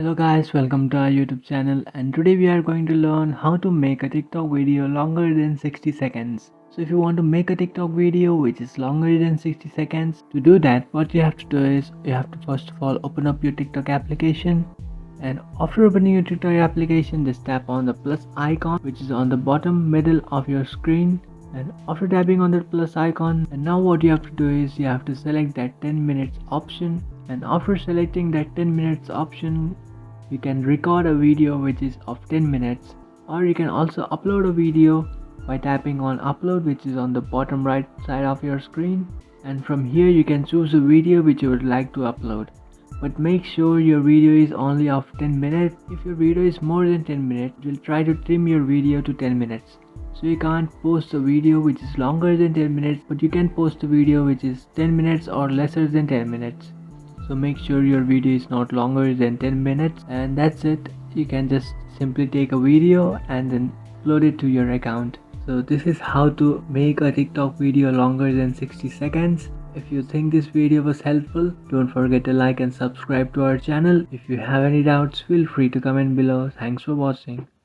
Hello guys, welcome to our YouTube channel, and today we are going to learn how to make a TikTok video longer than 60 seconds. So if you want to make a TikTok video which is longer than 60 seconds, to do that what you have to do is you have to first of all open up your TikTok application, and after opening your TikTok application just tap on the plus icon which is on the bottom middle of your screen. And after tapping on that plus icon, and now what you have to do is you have to select that 10 minutes option, and after selecting that 10 minutes option you can record a video which is of 10 minutes, or you can also upload a video by tapping on upload which is on the bottom right side of your screen, and from here you can choose a video which you would like to upload. But make sure your video is only of 10 minutes. If your video is more than 10 minutes, we'll try to trim your video to 10 minutes. So you can't post a video which is longer than 10 minutes, but you can post a video which is 10 minutes or lesser than 10 minutes. So make sure your video is not longer than 10 minutes, and that's it. You can just simply take a video and then upload it to your account. So this is how to make a TikTok video longer than 60 seconds. If you think this video was helpful, don't forget to like and subscribe to our channel. If you have any doubts, feel free to comment below. Thanks for watching.